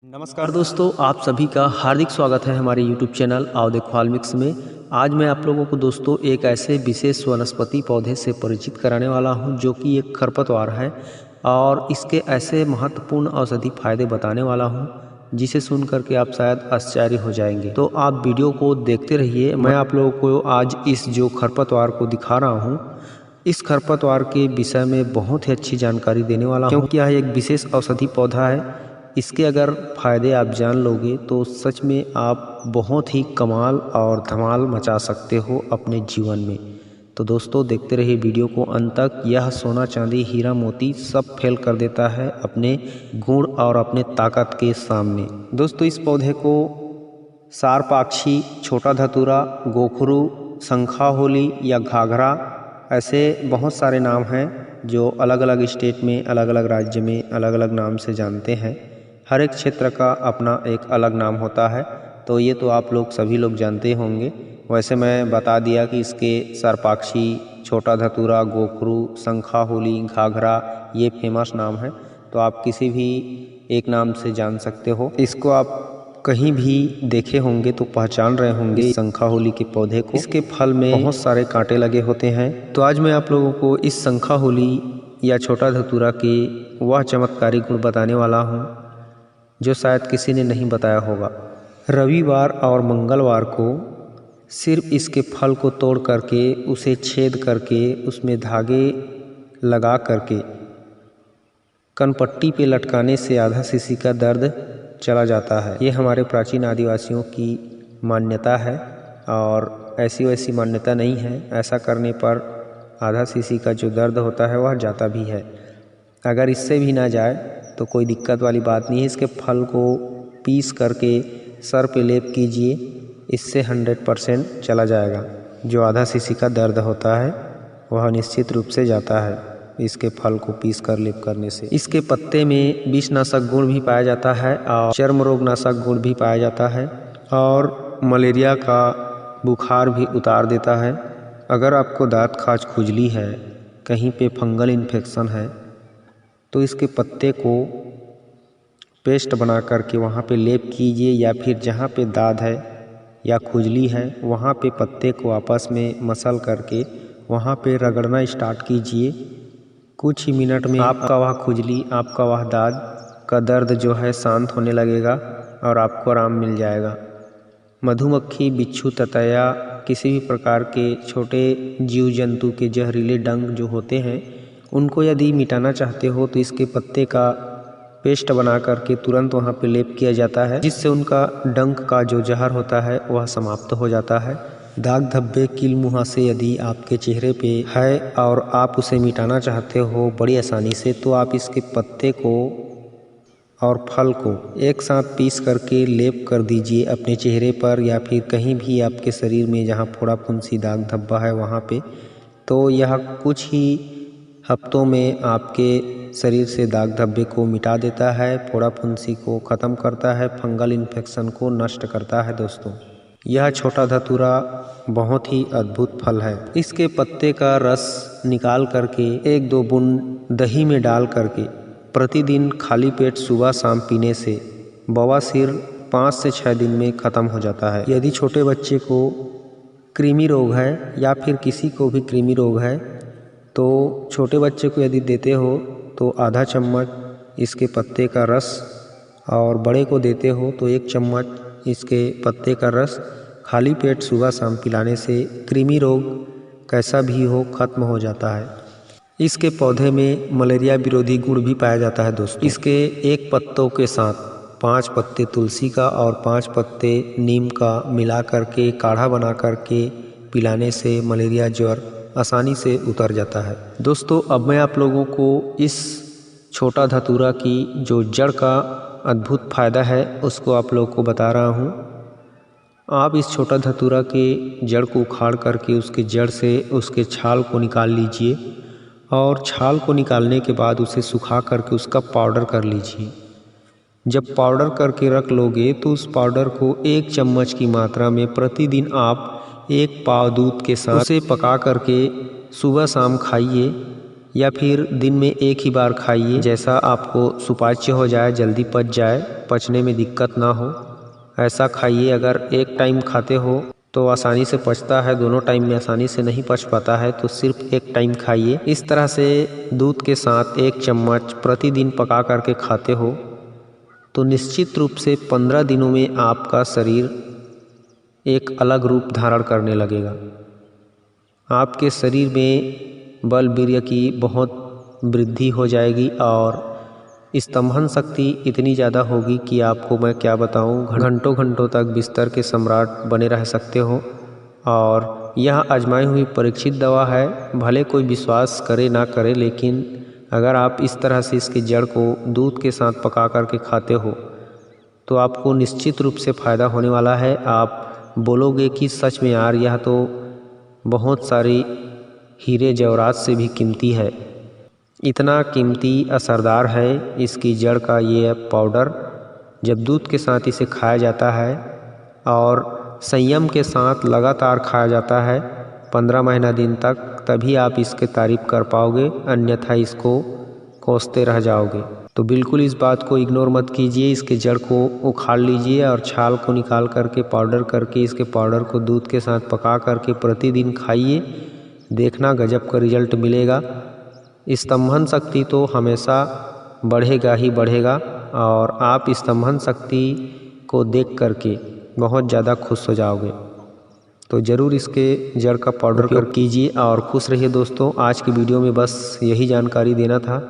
नमस्कार दोस्तों, आप सभी का हार्दिक स्वागत है हमारे YouTube चैनल आओ देखो हाल मिक्स में। आज मैं आप लोगों को दोस्तों एक ऐसे विशेष वनस्पति पौधे से परिचित कराने वाला हूं जो कि एक खरपतवार है और इसके ऐसे महत्वपूर्ण औषधि फायदे बताने वाला हूं जिसे सुन करके आप शायद आश्चर्य हो जाएंगे। तो आप वीडियो को देखते रहिए। मैं आप लोगों को आज इस जो खरपतवार को दिखा रहा हूँ, इस खरपतवार के विषय में बहुत ही अच्छी जानकारी देने वाला हूँ क्योंकि यह एक विशेष औषधि पौधा है। इसके अगर फायदे आप जान लोगे तो सच में आप बहुत ही कमाल और धमाल मचा सकते हो अपने जीवन में। तो दोस्तों देखते रहिए वीडियो को अंत तक। यह सोना चांदी हीरा मोती सब फेल कर देता है अपने गुण और अपने ताकत के सामने। दोस्तों इस पौधे को सारपाक्षी, छोटा धतूरा, गोखरू, शंखाहोली या घाघरा, ऐसे बहुत सारे नाम हैं जो अलग अलग स्टेट में, अलग अलग राज्य में अलग अलग नाम से जानते हैं। हर एक क्षेत्र का अपना एक अलग नाम होता है, तो ये तो आप लोग सभी लोग जानते होंगे। वैसे मैं बता दिया कि इसके सरपाक्षी, छोटा धतूरा, गोखरू, शंखाहोली, घाघरा ये फेमस नाम है, तो आप किसी भी एक नाम से जान सकते हो। इसको आप कहीं भी देखे होंगे तो पहचान रहे होंगे शंखाहोली के पौधे को। इसके फल में बहुत सारे कांटे लगे होते हैं। तो आज मैं आप लोगों को इस शंखाहोली या छोटा धतूरा के वह चमत्कारी गुण बताने वाला हूँ जो शायद किसी ने नहीं बताया होगा। रविवार और मंगलवार को सिर्फ इसके फल को तोड़ करके, उसे छेद करके, उसमें धागे लगा करके कनपट्टी पे लटकाने से आधा शीशी का दर्द चला जाता है। ये हमारे प्राचीन आदिवासियों की मान्यता है और ऐसी वैसी मान्यता नहीं है। ऐसा करने पर आधा शीशी का जो दर्द होता है वह जाता भी है। अगर इससे भी ना जाए तो कोई दिक्कत वाली बात नहीं है। इसके फल को पीस करके सर पे लेप कीजिए, इससे 100% चला जाएगा। जो आधा शीशी का दर्द होता है वह निश्चित रूप से जाता है इसके फल को पीस कर लेप करने से। इसके पत्ते में विषनाशक गुण भी पाया जाता है और चर्म रोग नाशक गुण भी पाया जाता है और मलेरिया का बुखार भी उतार देता है। अगर आपको दांत खाज खुजली है, कहीं पे फंगल इन्फेक्शन है, तो इसके पत्ते को पेस्ट बना करके वहाँ पे लेप कीजिए या फिर जहाँ पे दाद है या खुजली है वहाँ पे पत्ते को आपस में मसल करके वहाँ पे रगड़ना स्टार्ट कीजिए। कुछ ही मिनट में आपका वह खुजली, आपका वह दाद का दर्द जो है शांत होने लगेगा और आपको आराम मिल जाएगा। मधुमक्खी, बिच्छू, ततैया, किसी भी प्रकार के छोटे जीव जंतु के जहरीले डंक जो होते हैं उनको यदि मिटाना चाहते हो तो इसके पत्ते का पेस्ट बना करके तुरंत वहाँ पे लेप किया जाता है, जिससे उनका डंक का जो जहर होता है वह समाप्त हो जाता है। दाग, धब्बे, कील, मुहासे यदि आपके चेहरे पे है और आप उसे मिटाना चाहते हो बड़ी आसानी से, तो आप इसके पत्ते को और फल को एक साथ पीस करके लेप कर दीजिए अपने चेहरे पर या फिर कहीं भी आपके शरीर में जहाँ फोड़ा फुंसी, दाग धब्बा है वहाँ पे। तो यह कुछ ही हफ्तों में आपके शरीर से दाग धब्बे को मिटा देता है, फोड़ा फुंसी को ख़त्म करता है, फंगल इन्फेक्शन को नष्ट करता है। दोस्तों यह छोटा धतूरा बहुत ही अद्भुत फल है। इसके पत्ते का रस निकाल करके 1-2 बूंद दही में डाल करके प्रतिदिन खाली पेट सुबह शाम पीने से बवासीर 5 से 6 दिन में ख़त्म हो जाता है। यदि छोटे बच्चे को कृमि रोग है या फिर किसी को भी कृमि रोग है तो छोटे बच्चे को यदि देते हो तो आधा चम्मच इसके पत्ते का रस, और बड़े को देते हो तो 1 चम्मच इसके पत्ते का रस खाली पेट सुबह शाम पिलाने से कृमि रोग कैसा भी हो खत्म हो जाता है। इसके पौधे में मलेरिया विरोधी गुण भी पाया जाता है। दोस्तों इसके 1 पत्तों के साथ 5 पत्ते तुलसी का और 5 पत्ते नीम का मिला करके काढ़ा बना करके पिलाने से मलेरिया ज्वर आसानी से उतर जाता है। दोस्तों अब मैं आप लोगों को इस छोटा धतूरा की जो जड़ का अद्भुत फ़ायदा है उसको आप लोगों को बता रहा हूँ। आप इस छोटा धतूरा के जड़ को उखाड़ करके उसके जड़ से उसके छाल को निकाल लीजिए और छाल को निकालने के बाद उसे सुखा करके उसका पाउडर कर लीजिए। जब पाउडर करके रख लोगे तो उस पाउडर को 1 चम्मच की मात्रा में प्रतिदिन आप 1 पाव दूध के साथ उसे पका करके सुबह शाम खाइए। या फिर दिन में एक ही बार खाइए, जैसा आपको सुपाच्य हो जाए, जल्दी पच जाए, पचने में दिक्कत ना हो, ऐसा खाइए। अगर एक टाइम खाते हो तो आसानी से पचता है, दोनों टाइम में आसानी से नहीं पच पाता है तो सिर्फ एक टाइम खाइए। इस तरह से दूध के साथ 1 चम्मच प्रतिदिन पका करके खाते हो तो निश्चित रूप से 15 दिनों में आपका शरीर एक अलग रूप धारण करने लगेगा। आपके शरीर में बल वीर्य की बहुत वृद्धि हो जाएगी और स्तंभन शक्ति इतनी ज़्यादा होगी कि आपको मैं क्या बताऊं, घंटों घंटों तक बिस्तर के सम्राट बने रह सकते हो। और यह आजमाई हुई परीक्षित दवा है, भले कोई विश्वास करे ना करे, लेकिन अगर आप इस तरह से इसके जड़ को दूध के साथ पका करके खाते हो तो आपको निश्चित रूप से फ़ायदा होने वाला है। आप बोलोगे कि सच में यार, यह तो बहुत सारी हीरे जवाहरात से भी कीमती है। इतना कीमती असरदार है इसकी जड़ का ये पाउडर। जब दूध के साथ इसे खाया जाता है और संयम के साथ लगातार खाया जाता है 15 महीना दिन तक, तभी आप इसके तारीफ़ कर पाओगे, अन्यथा इसको कोसते रह जाओगे। तो बिल्कुल इस बात को इग्नोर मत कीजिए, इसके जड़ को उखाड़ लीजिए और छाल को निकाल करके पाउडर करके इसके पाउडर को दूध के साथ पका करके प्रतिदिन खाइए, देखना गजब का रिजल्ट मिलेगा। स्तंभन शक्ति तो हमेशा बढ़ेगा ही बढ़ेगा और आप स्तंभन शक्ति को देख करके बहुत ज़्यादा खुश हो जाओगे। तो ज़रूर इसके जड़ का पाउडर उपयोग कीजिए और खुश रहिए दोस्तों। आज की वीडियो में बस यही जानकारी देना था।